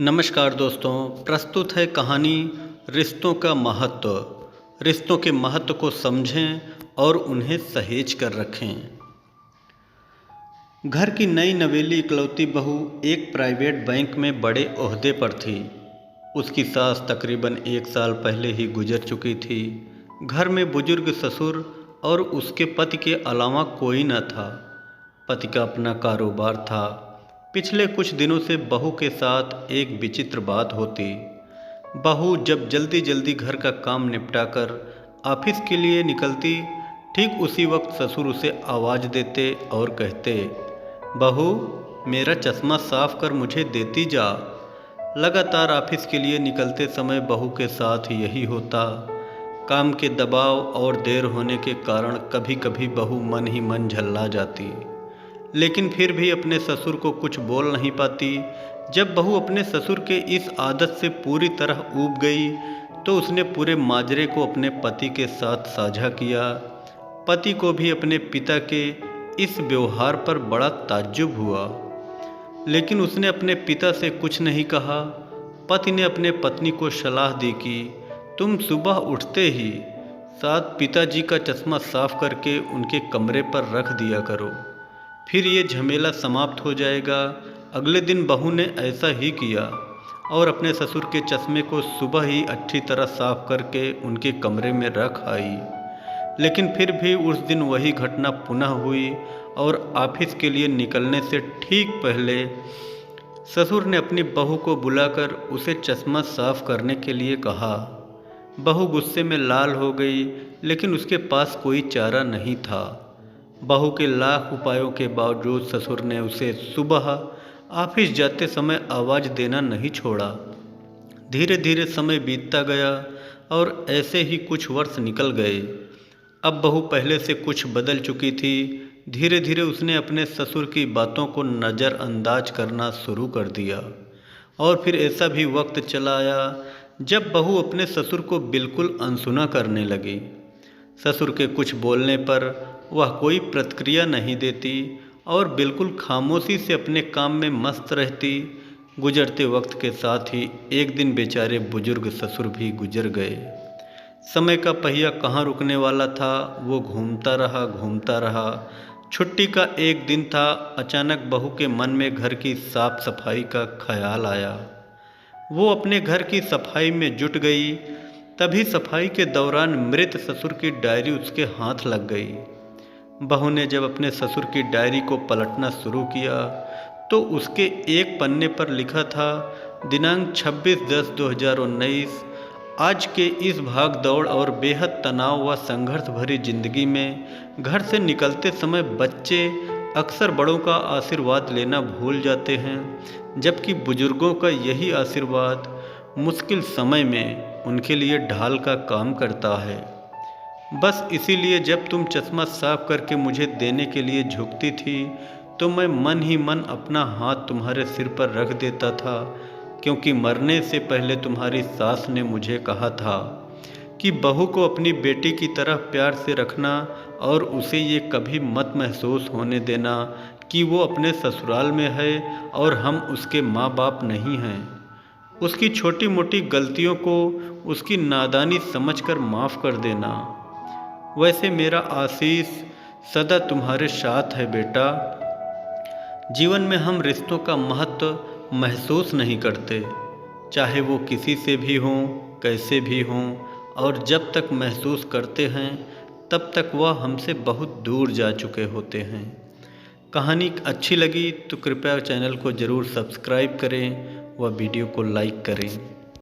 नमस्कार दोस्तों, प्रस्तुत है कहानी रिश्तों का महत्व। रिश्तों के महत्व को समझें और उन्हें सहेज कर रखें। घर की नई नवेली इकलौती बहू एक प्राइवेट बैंक में बड़े ओहदे पर थी। उसकी सास तकरीबन 1 साल पहले ही गुजर चुकी थी। घर में बुजुर्ग ससुर और उसके पति के अलावा कोई न था। पति का अपना कारोबार था। पिछले कुछ दिनों से बहू के साथ एक विचित्र बात होती। बहू जब जल्दी जल्दी घर का काम निपटाकर ऑफिस के लिए निकलती, ठीक उसी वक्त ससुर उसे आवाज़ देते और कहते, बहू मेरा चश्मा साफ कर मुझे देती जा। लगातार ऑफिस के लिए निकलते समय बहू के साथ यही होता। काम के दबाव और देर होने के कारण कभी कभी बहू मन ही मन झल्ला जाती, लेकिन फिर भी अपने ससुर को कुछ बोल नहीं पाती। जब बहू अपने ससुर के इस आदत से पूरी तरह ऊब गई तो उसने पूरे माजरे को अपने पति के साथ साझा किया। पति को भी अपने पिता के इस व्यवहार पर बड़ा ताज्जुब हुआ, लेकिन उसने अपने पिता से कुछ नहीं कहा। पति ने अपने पत्नी को सलाह दी कि तुम सुबह उठते ही साथ पिताजी का चश्मा साफ करके उनके कमरे पर रख दिया करो, फिर ये झमेला समाप्त हो जाएगा। अगले दिन बहू ने ऐसा ही किया और अपने ससुर के चश्मे को सुबह ही अच्छी तरह साफ करके उनके कमरे में रख आई। लेकिन फिर भी उस दिन वही घटना पुनः हुई और ऑफिस के लिए निकलने से ठीक पहले ससुर ने अपनी बहू को बुलाकर उसे चश्मा साफ करने के लिए कहा। बहू गुस्से में लाल हो गई, लेकिन उसके पास कोई चारा नहीं था। बहू के लाख उपायों के बावजूद ससुर ने उसे सुबह ऑफिस जाते समय आवाज़ देना नहीं छोड़ा। धीरे धीरे समय बीतता गया और ऐसे ही कुछ वर्ष निकल गए। अब बहू पहले से कुछ बदल चुकी थी। धीरे धीरे उसने अपने ससुर की बातों को नज़रअंदाज करना शुरू कर दिया और फिर ऐसा भी वक्त चला आया जब बहू अपने ससुर को बिल्कुल अनसुना करने लगी। ससुर के कुछ बोलने पर वह कोई प्रतिक्रिया नहीं देती और बिल्कुल खामोशी से अपने काम में मस्त रहती। गुजरते वक्त के साथ ही एक दिन बेचारे बुजुर्ग ससुर भी गुजर गए। समय का पहिया कहाँ रुकने वाला था, वो घूमता रहा। छुट्टी का एक दिन था। अचानक बहू के मन में घर की साफ सफाई का ख्याल आया। वो अपने घर की सफाई में जुट गई। तभी सफाई के दौरान मृत ससुर की डायरी उसके हाथ लग गई। बहू ने जब अपने ससुर की डायरी को पलटना शुरू किया तो उसके एक पन्ने पर लिखा था, दिनांक 26/10/2019। आज के इस भाग दौड़ और बेहद तनाव व संघर्ष भरी जिंदगी में घर से निकलते समय बच्चे अक्सर बड़ों का आशीर्वाद लेना भूल जाते हैं, जबकि बुजुर्गों का यही आशीर्वाद मुश्किल समय में उनके लिए ढाल का काम करता है। बस इसीलिए जब तुम चश्मा साफ करके मुझे देने के लिए झुकती थी तो मैं मन ही मन अपना हाथ तुम्हारे सिर पर रख देता था, क्योंकि मरने से पहले तुम्हारी सास ने मुझे कहा था कि बहू को अपनी बेटी की तरह प्यार से रखना और उसे ये कभी मत महसूस होने देना कि वो अपने ससुराल में है और हम उसके माँ बाप नहीं हैं। उसकी छोटी मोटी गलतियों को उसकी नादानी समझकर माफ़ कर देना। वैसे मेरा आशीष सदा तुम्हारे साथ है बेटा। जीवन में हम रिश्तों का महत्व महसूस नहीं करते, चाहे वो किसी से भी हों, कैसे भी हों, और जब तक महसूस करते हैं तब तक वह हमसे बहुत दूर जा चुके होते हैं। कहानी अच्छी लगी तो कृपया चैनल को ज़रूर सब्सक्राइब करें व वीडियो को लाइक करें।